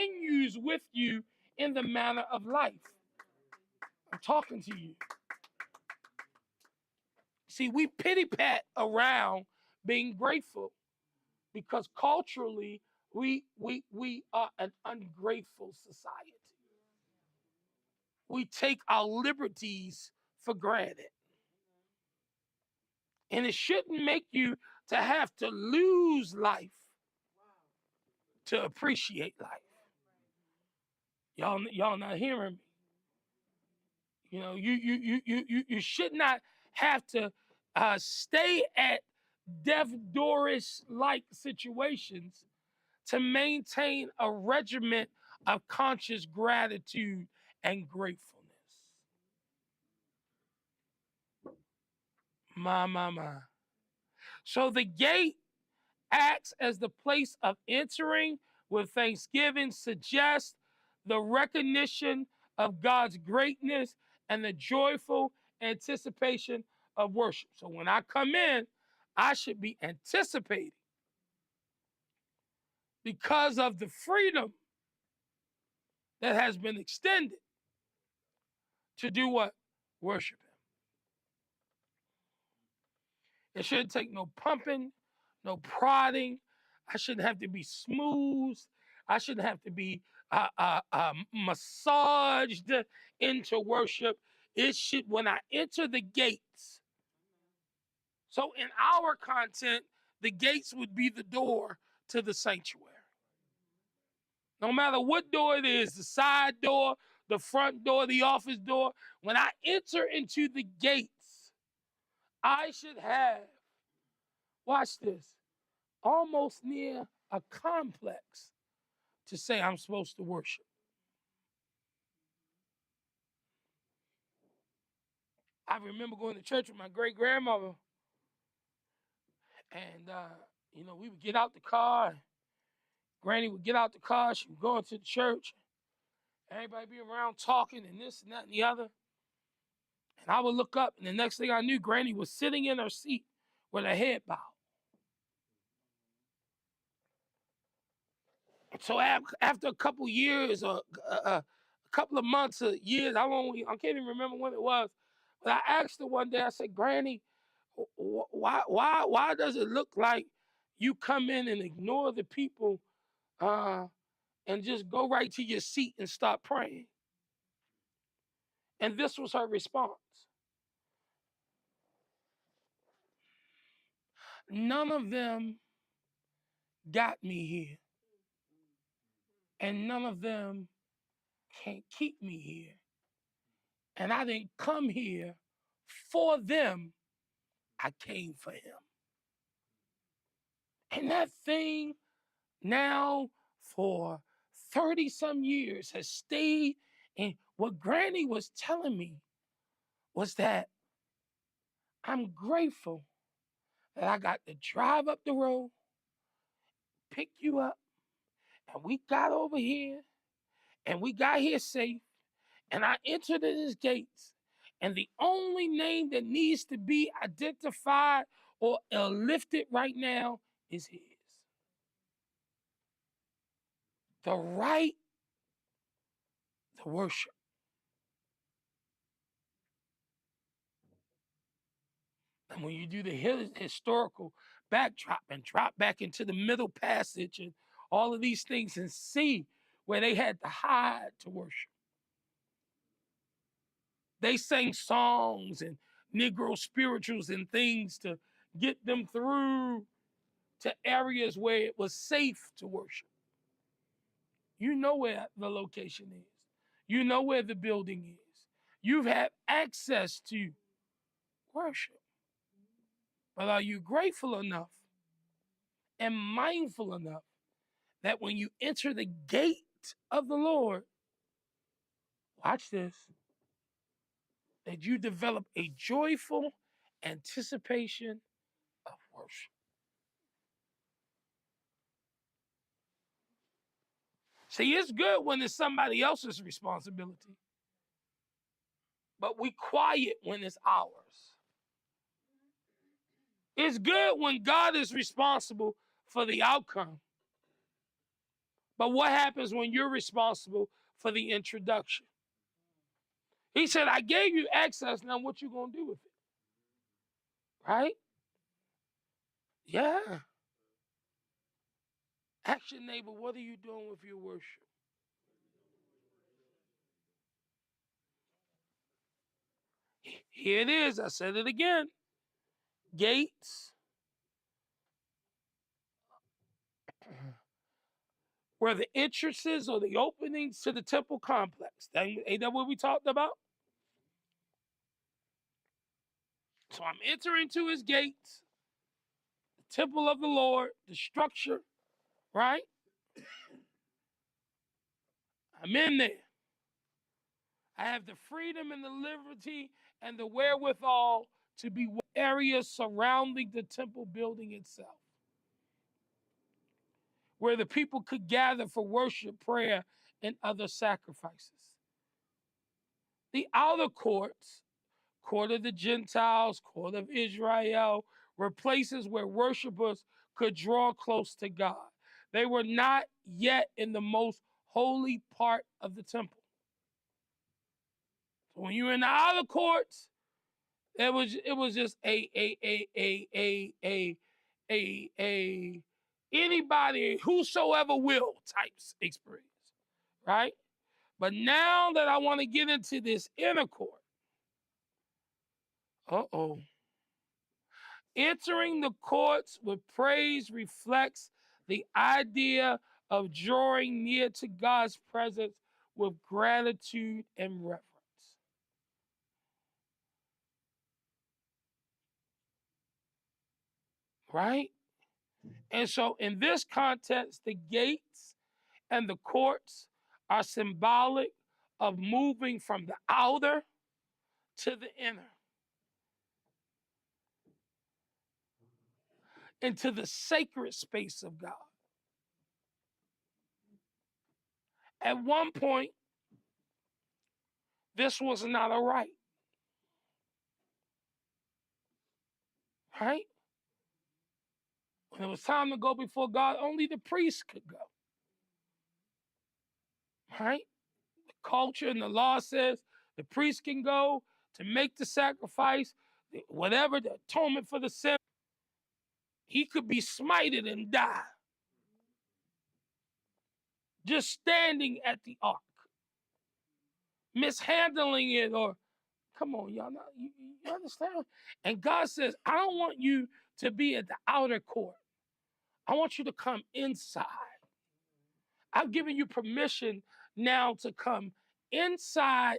continues with you in the manner of life. I'm talking to you. See, we pity-pat around being grateful because culturally we are an ungrateful society. We take our liberties for granted. And it shouldn't make you to have to lose life to appreciate life. Y'all not hearing me. You know, you should not have to stay at Death Doris-like situations to maintain a regiment of conscious gratitude and gratefulness. My. So the gate acts as the place of entering with thanksgiving, suggests the recognition of God's greatness and the joyful anticipation of worship. So when I come in, I should be anticipating because of the freedom that has been extended to do what? Worship Him. It shouldn't take no pumping, no prodding. I shouldn't have to be smooth. I shouldn't have to be massaged into worship. It should, when I enter the gates. So in our content, the gates would be the door to the sanctuary. No matter what door it is, the side door, the front door, the office door, when I enter into the gates, I should have, watch this, almost near a complex to say I'm supposed to worship. I remember going to church with my great-grandmother, and, we would get out the car. Granny would get out the car. She would go into the church. Everybody be around talking and this and that and the other. And I would look up, and the next thing I knew, Granny was sitting in her seat with her head bowed. So after a couple years, or a couple of months, or years, I can't even remember when it was, but I asked her one day, I said, Granny, why does it look like you come in and ignore the people and just go right to your seat and start praying? And this was her response. None of them got me here, and none of them can't keep me here. And I didn't come here for them. I came for Him. And that thing now for 30-some years has stayed. And what Granny was telling me was that I'm grateful that I got to drive up the road, pick you up, and we got over here, and we got here safe, and I entered His gates, and the only name that needs to be identified or lifted right now is His. The right to worship. And when you do the historical backdrop and drop back into the middle passage and all of these things and see where they had to hide to worship. They sang songs and Negro spirituals and things to get them through to areas where it was safe to worship. You know where the location is. You know where the building is. You've had access to worship. But are you grateful enough and mindful enough that when you enter the gate of the Lord, watch this, that you develop a joyful anticipation of worship? See, it's good when it's somebody else's responsibility, but we quiet when it's ours. It's good when God is responsible for the outcome, But what happens when you're responsible for the introduction? He said, I gave you access. Now what you going to do with it? Right? Yeah. Ask your neighbor, what are you doing with your worship? Here it is. I said it again. Gates were the entrances or the openings to the temple complex. Ain't that what we talked about? So I'm entering to his gates, the temple of the Lord, the structure, right? I'm in there. I have the freedom and the liberty and the wherewithal to be areas surrounding the temple building itself, where the people could gather for worship, prayer, and other sacrifices. The outer courts, court of the Gentiles, court of Israel, were places where worshipers could draw close to God. They were not yet in the most holy part of the temple. So when you're in the outer courts, it was just a anybody whosoever will types experience, right? But now that I want to get into this inner court, entering the courts with praise reflects the idea of drawing near to God's presence with gratitude and reverence. Right? And so, in this context, the gates and the courts are symbolic of moving from the outer to the inner, into the sacred space of God. At one point, this was not a right, right? When it was time to go before God, only the priest could go, right? The culture and the law says the priest can go to make the sacrifice, whatever, the atonement for the sin. He could be smited and die just standing at the ark, mishandling it, or come on, y'all, you understand? And God says, I don't want you to be at the outer court. I want you to come inside. I've given you permission now to come inside